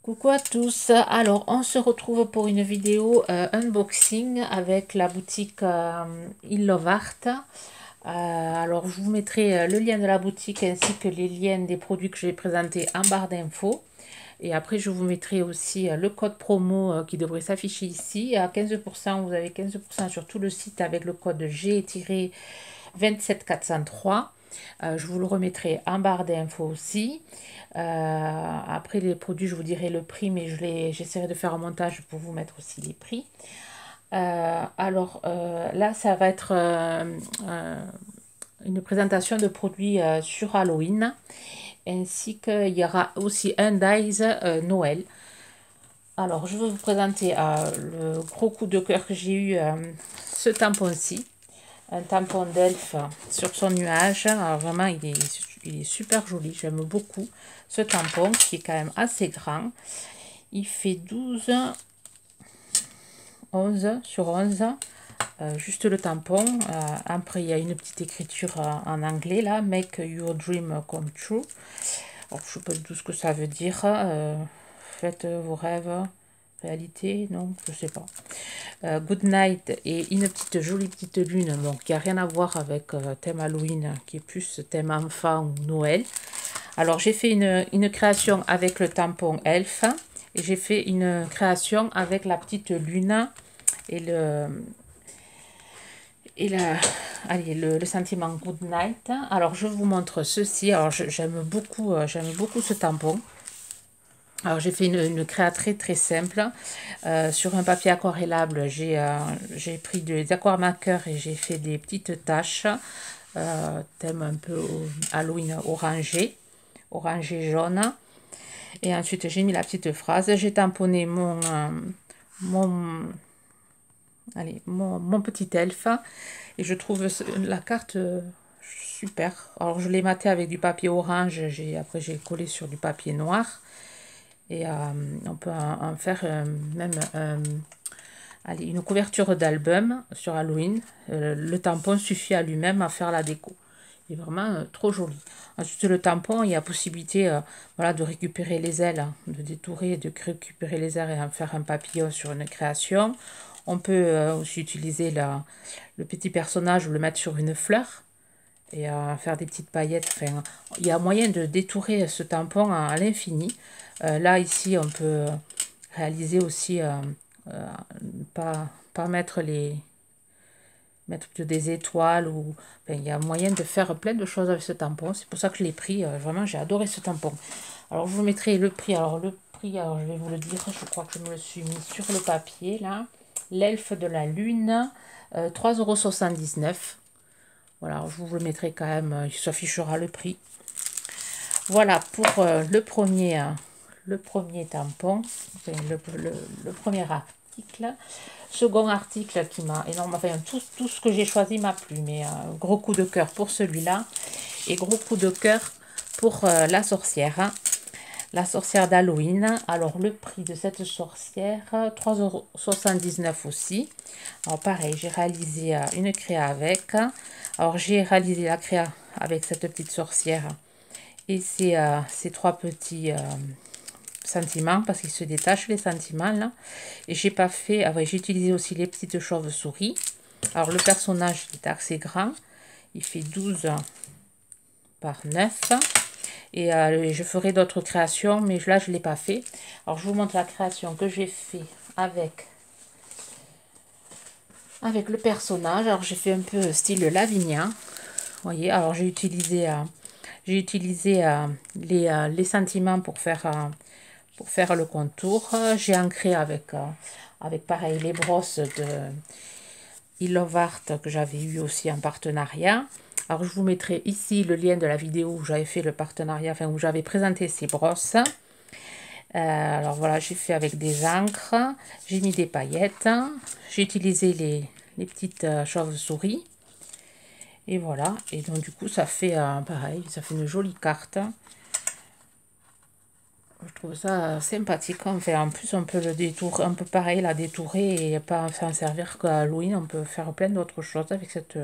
Coucou à tous, alors on se retrouve pour une vidéo unboxing avec la boutique Il Love Art. Alors je vous mettrai le lien de la boutique ainsi que les liens des produits que je vais présenter en barre d'infos. Et après je vous mettrai aussi le code promo qui devrait s'afficher ici. À 15%, vous avez 15% sur tout le site avec le code G-27403. Je vous le remettrai en barre d'infos aussi. Après les produits, je vous dirai le prix, mais j'essaierai de faire un montage pour vous mettre aussi les prix. Là, ça va être une présentation de produits sur Halloween, ainsi qu'il y aura aussi un Dies Noël. Alors, je vais vous présenter le gros coup de cœur que j'ai eu, ce tampon-ci. Un tampon d'Elf sur son nuage. Alors vraiment, il est super joli. J'aime beaucoup ce tampon qui est quand même assez grand. Il fait 12, 11 sur 11. Juste le tampon. Après, il y a une petite écriture en anglais là. Make your dream come true. Alors, je ne sais pas du tout ce que ça veut dire. Faites vos rêves. Réalité, non, je sais pas. Good night et une jolie petite lune, donc il n'y a rien à voir avec thème Halloween, qui est plus thème enfant ou Noël. Alors j'ai fait une création avec le tampon Elf et j'ai fait une création avec la petite lune et le sentiment Good night. Alors je vous montre ceci. Alors j'aime beaucoup ce tampon. Alors j'ai fait une créa très simple sur un papier aquarellable. J'ai pris des aquamarqueurs et j'ai fait des petites taches thème un peu Halloween orangé jaune. Et ensuite j'ai mis la petite phrase. J'ai tamponné mon petit elfe et je trouve la carte super. Alors je l'ai maté avec du papier orange. Après j'ai collé sur du papier noir. Et on peut en faire même une couverture d'album sur Halloween. Le tampon suffit à lui-même à faire la déco. Il est vraiment trop joli. Ensuite, le tampon, il y a possibilité voilà, de récupérer les ailes, de détourer, de récupérer les ailes et en faire un papillon sur une création. On peut aussi utiliser le petit personnage ou le mettre sur une fleur et faire des petites paillettes. Enfin, il y a moyen de détourer ce tampon à l'infini. Là, ici, on peut réaliser aussi, pas mettre des étoiles. Enfin, il y a moyen de faire plein de choses avec ce tampon. C'est pour ça que je l'ai pris. Vraiment, j'ai adoré ce tampon. Alors, je vous mettrai le prix. Alors, le prix, alors, je vais vous le dire. Je crois que je me le suis mis sur le papier, là. L'elfe de la lune, 3,79 €. Voilà, je vous le mettrai quand même. Il s'affichera le prix. Voilà pour le premier tampon, le premier article. Second article qui m'a énormément, enfin tout ce que j'ai choisi m'a plu, mais gros coup de cœur pour celui-là et gros coup de cœur pour la sorcière. La sorcière d'Halloween. Alors le prix de cette sorcière, 3,79 € aussi. Alors pareil, j'ai réalisé une créa avec. Alors j'ai réalisé la créa avec cette petite sorcière et ces trois petits sentiments, parce qu'ils se détachent les sentiments là. Et j'ai pas fait, j'ai utilisé aussi les petites chauves-souris. Alors le personnage est assez grand, il fait 12 par 9. Et je ferai d'autres créations, mais là je ne l'ai pas fait. Alors je vous montre la création que j'ai fait avec le personnage. Alors j'ai fait un peu style Lavinia. Vous voyez, alors j'ai utilisé les sentiments pour faire le contour. J'ai ancré avec pareil les brosses de Il Love Art que j'avais eu aussi en partenariat. Alors je vous mettrai ici le lien de la vidéo où j'avais fait le partenariat, enfin où j'avais présenté ces brosses. Alors voilà, j'ai fait avec des encres, j'ai mis des paillettes, j'ai utilisé les petites chauves-souris. Et voilà, et donc du coup ça fait pareil, ça fait une jolie carte. Je trouve ça sympathique. Enfin, en plus on peut le détourer, un peu pareil, la détourer et pas s'en servir qu'à Halloween. On peut faire plein d'autres choses avec cette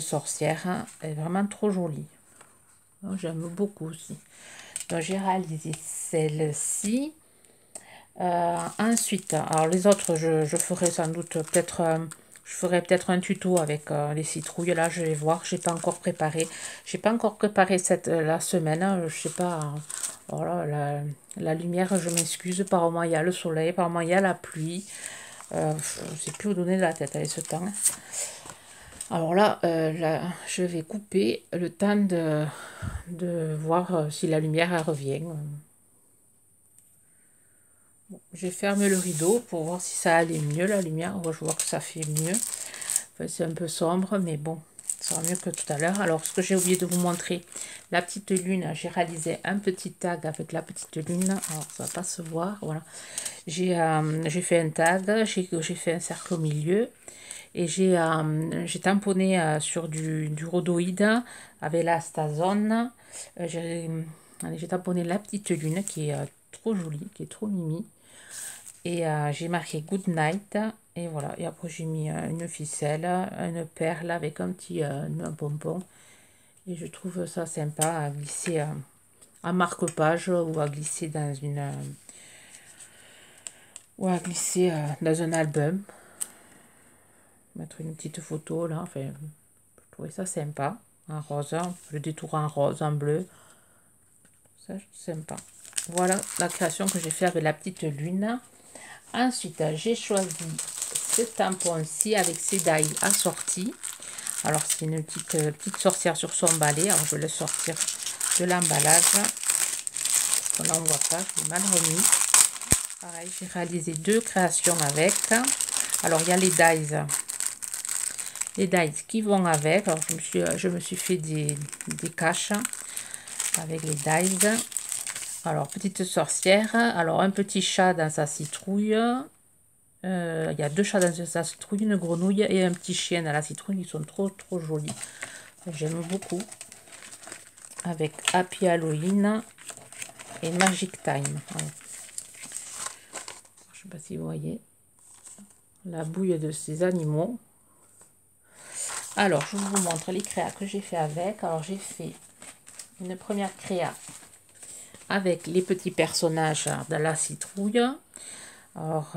sorcière. Elle est vraiment trop jolie. J'aime beaucoup aussi. Donc j'ai réalisé celle-ci. Ensuite, alors les autres, je ferai sans doute peut-être je ferai peut-être un tuto avec les citrouilles. Là, je vais voir. J'ai pas encore préparé. J'ai pas encore préparé la semaine. Je sais pas. Voilà, la lumière, je m'excuse. Par moment, il y a le soleil. Par moment, il y a la pluie. Je ne sais plus où donner de la tête avec ce temps. Alors là, je vais couper le temps de voir si la lumière elle revient. Bon, j'ai fermé le rideau pour voir si ça allait mieux, la lumière. Je vois que ça fait mieux. Enfin, c'est un peu sombre, mais bon, ça sera mieux que tout à l'heure. Alors, ce que j'ai oublié de vous montrer, la petite lune, j'ai réalisé un petit tag avec la petite lune. Alors, ça va pas se voir, voilà. J'ai fait un tag, j'ai fait un cercle au milieu. Et j'ai tamponné sur du rhodoïde avec la stazone. J'ai tamponné la petite lune qui est trop jolie, qui est trop mimi. Et j'ai marqué Good Night. Et voilà. Et après, j'ai mis une ficelle, une perle avec un petit un pompon. Et je trouve ça sympa à glisser en marque-page ou à glisser dans une. Ou à glisser dans un album. Mettre une petite photo là. Enfin, je trouvais ça sympa. En rose. Le détour en rose, en bleu. Ça, c'est sympa. Voilà la création que j'ai fait avec la petite lune. Ensuite, j'ai choisi ce tampon-ci avec ses dailles assorties. Alors, c'est une petite sorcière sur son balai. Alors, je vais le sortir de l'emballage. Là, on ne voit pas, je l'ai mal remis. Pareil, j'ai réalisé 2 créations avec. Alors, il y a les dies. Les dies qui vont avec. Alors, je me suis fait des caches avec les dies. Alors, petite sorcière. Alors, un petit chat dans sa citrouille. Il y a 2 chats dans sa citrouille, une grenouille et un petit chien dans la citrouille. Ils sont trop jolis. J'aime beaucoup. Avec Happy Halloween et Magic Time. Voilà. Je ne sais pas si vous voyez la bouille de ces animaux. Alors, je vous montre les créas que j'ai fait avec. Alors, j'ai fait une première créa avec les petits personnages de la citrouille. Alors,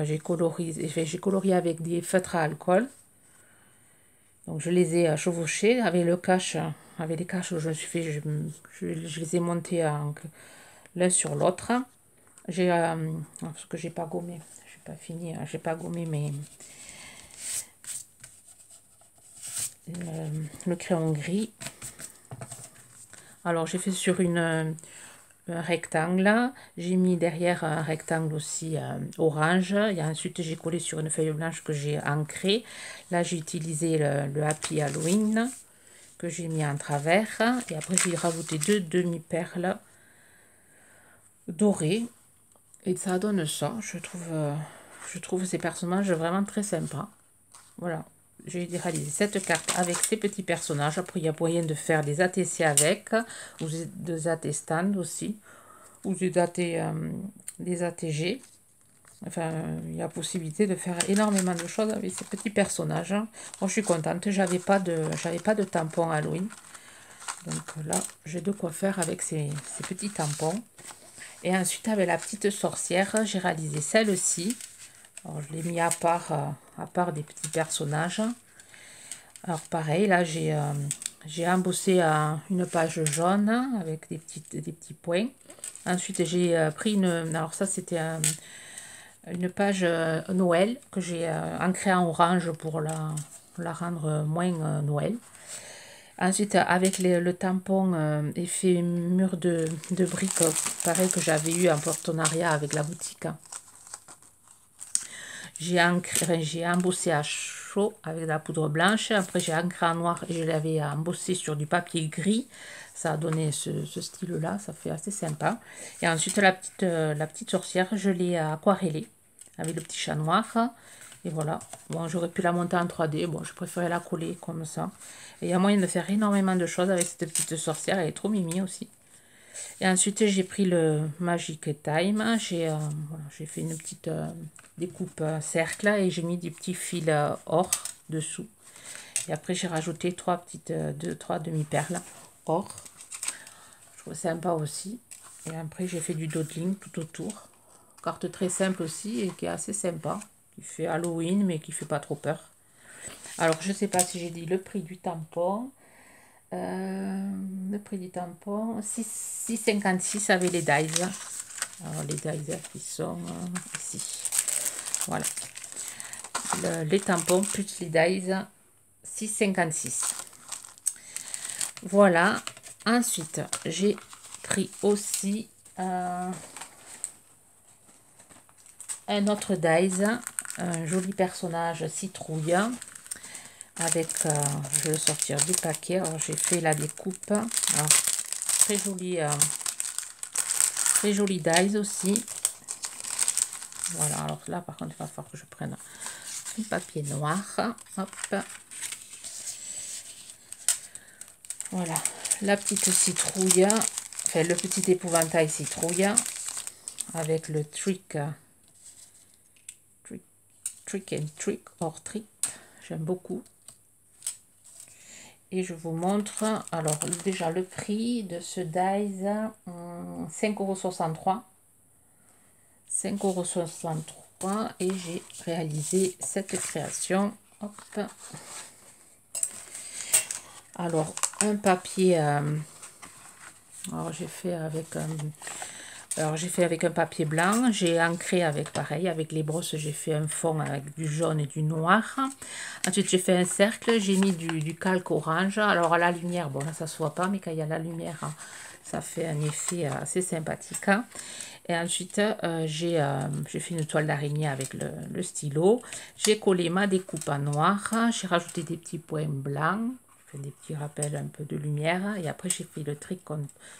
j'ai colorié avec des feutres à alcool. Donc, je les ai chevauchés avec le cache. Avec les caches que je me suis fait, je les ai montés l'un sur l'autre. J'ai ce que j'ai pas gommé, j'ai pas fini, j'ai pas gommé mais le crayon gris. Alors j'ai fait sur un rectangle, j'ai mis derrière un rectangle aussi orange, et ensuite j'ai collé sur une feuille blanche que j'ai ancrée. Là j'ai utilisé le Happy Halloween que j'ai mis en travers, et après j'ai rajouté 2 demi-perles dorées. Et ça donne ça. Je trouve ces personnages vraiment très sympas. Voilà. J'ai réalisé cette carte avec ces petits personnages. Après, il y a moyen de faire des ATC avec. Ou des AT-stand aussi. Ou des ATG. Enfin, il y a possibilité de faire énormément de choses avec ces petits personnages. Moi, je suis contente. J'avais pas de tampon Halloween. Donc là, j'ai de quoi faire avec ces petits tampons. Et ensuite, avec la petite sorcière, j'ai réalisé celle-ci. Alors, je l'ai mis à part des petits personnages. Alors, pareil, là, j'ai embossé une page jaune avec des petits points. Ensuite, j'ai pris alors ça, c'était une page Noël que j'ai ancrée en orange pour la rendre moins Noël. Ensuite, avec le tampon effet mur de briques, pareil que j'avais eu en partenariat avec la boutique. J'ai embossé à chaud avec de la poudre blanche. Après, j'ai ancré en noir et je l'avais embossé sur du papier gris. Ça a donné ce style-là, ça fait assez sympa. Et ensuite, la petite sorcière, je l'ai aquarellée avec le petit chat noir. Et voilà, bon, j'aurais pu la monter en 3D, bon, je préférais la coller comme ça. Et il y a moyen de faire énormément de choses avec cette petite sorcière, elle est trop mimi aussi. Et ensuite, j'ai pris le Magic Time, j'ai fait une petite découpe cercle et j'ai mis des petits fils or dessous. Et après, j'ai rajouté 3 demi-perles or. Je trouve sympa aussi. Et après, j'ai fait du dodling tout autour. Carte très simple aussi et qui est assez sympa. Qui fait Halloween, mais qui fait pas trop peur. Alors, je sais pas si j'ai dit le prix du tampon. Le prix du tampon, 6,56 avec les dies. Alors, les dies qui sont ici. Voilà. Les tampons plus les dies, 6,56. Voilà. Ensuite, j'ai pris aussi un autre dies, un joli personnage citrouille avec, je vais le sortir du paquet. Alors j'ai fait la découpe. Alors, très joli dies aussi. Voilà, alors là par contre il va falloir que je prenne un papier noir. Hop. Voilà, la petite citrouille, enfin le petit épouvantail citrouille avec le trick and trick or trick. J'aime beaucoup. Et je vous montre, alors déjà le prix de ce dies, 5,63 €. 5,63 € et j'ai réalisé cette création. Hop. Alors un papier, alors j'ai fait avec un papier blanc, j'ai ancré avec pareil, avec les brosses, j'ai fait un fond avec du jaune et du noir. Ensuite j'ai fait un cercle, j'ai mis du calque orange. Alors à la lumière, bon là ça se voit pas, mais quand il y a la lumière, ça fait un effet assez sympathique. Et ensuite j'ai fait une toile d'araignée avec le stylo. J'ai collé ma découpe en noir, j'ai rajouté des petits points blancs, des petits rappels un peu de lumière, et après j'ai fait le trick,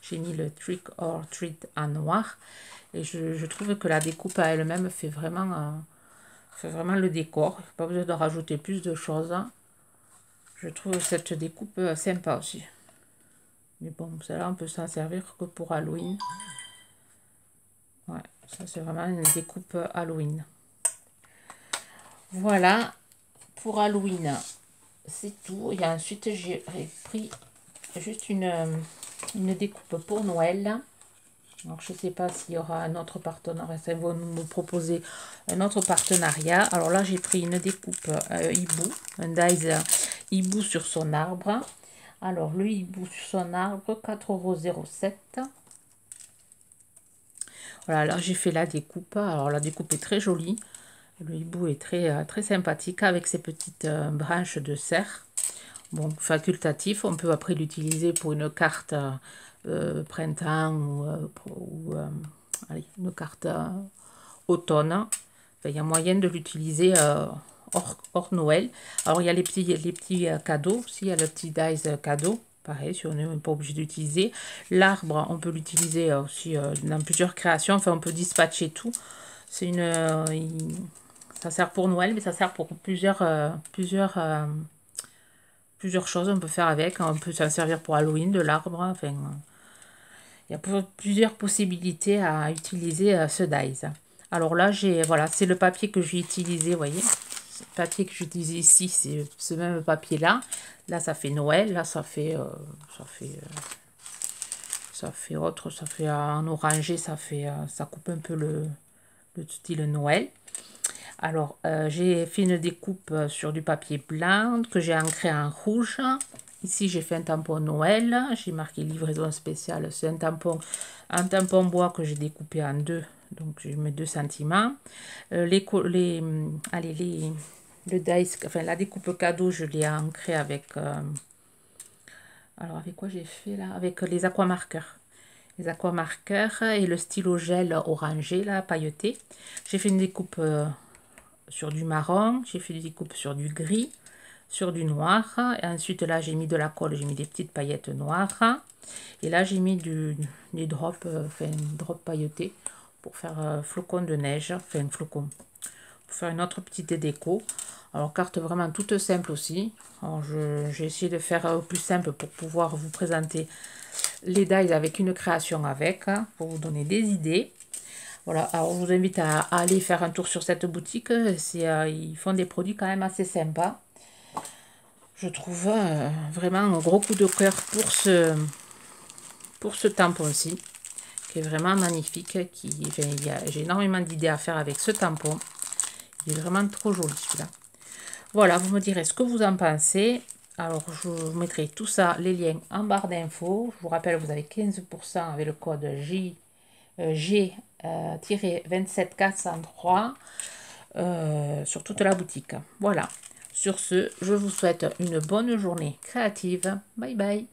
j'ai mis le trick or treat en noir, et je trouve que la découpe à elle-même fait vraiment le décor. Pas besoin de rajouter plus de choses. Je trouve cette découpe sympa aussi, mais bon, celle-là on peut s'en servir que pour Halloween. Ouais, ça c'est vraiment une découpe Halloween. Voilà pour Halloween, c'est tout. Et ensuite j'ai pris juste une découpe pour Noël. Alors je ne sais pas s'il y aura un autre partenariat, ça va nous proposer un autre partenariat. Alors là j'ai pris une découpe hibou, un dies hibou sur son arbre. Alors le hibou sur son arbre, 4,07 €. Voilà, là j'ai fait la découpe. Alors la découpe est très jolie. Le hibou est très sympathique avec ses petites branches de cerf. Bon, facultatif, on peut après l'utiliser pour une carte printemps ou allez, une carte automne. Enfin, il y a moyen de l'utiliser hors Noël. Alors il y a les petits cadeaux aussi, il y a le petit dies cadeau. Pareil, si on n'est pas obligé d'utiliser. L'arbre, on peut l'utiliser aussi dans plusieurs créations. Enfin, on peut dispatcher tout. C'est ça sert pour Noël, mais ça sert pour plusieurs choses. On peut faire avec. On peut s'en servir pour Halloween, de l'arbre. Enfin, il y a plusieurs possibilités à utiliser ce dies. Alors là, voilà, c'est le papier que j'ai utilisé, vous voyez. Le papier que j'utilise ici, c'est ce même papier-là. Là, ça fait Noël. Là, ça fait autre. Ça fait en orangé. Ça coupe un peu le style Noël. Alors, j'ai fait une découpe sur du papier blanc que j'ai ancré en rouge. Ici, j'ai fait un tampon Noël. J'ai marqué livraison spéciale. C'est un tampon bois que j'ai découpé en deux. Donc, je mets 2 cm. Le dice, enfin, la découpe cadeau, je l'ai ancré avec... alors, avec quoi j'ai fait là? Avec les aquamarqueurs. Les aquamarqueurs et le stylo gel orangé, là, pailleté. J'ai fait une découpe... sur du marron, j'ai fait des découpes sur du gris, sur du noir, et ensuite là j'ai mis de la colle, j'ai mis des petites paillettes noires, et là j'ai mis des drops, drops pailletés pour faire flocon de neige, enfin flocon, pour faire une autre petite déco. Alors carte vraiment toute simple aussi. J'ai essayé de faire au plus simple pour pouvoir vous présenter les dies avec une création avec, pour vous donner des idées. Voilà, alors je vous invite à aller faire un tour sur cette boutique. Ils font des produits quand même assez sympas. Je trouve vraiment un gros coup de cœur pour ce tampon-ci, qui est vraiment magnifique. J'ai énormément d'idées à faire avec ce tampon. Il est vraiment trop joli celui-là. Voilà, vous me direz ce que vous en pensez. Alors, je vous mettrai tout ça, les liens en barre d'infos. Je vous rappelle, vous avez 15% avec le code G-27403 sur toute la boutique. Voilà. Sur ce, je vous souhaite une bonne journée créative. Bye bye.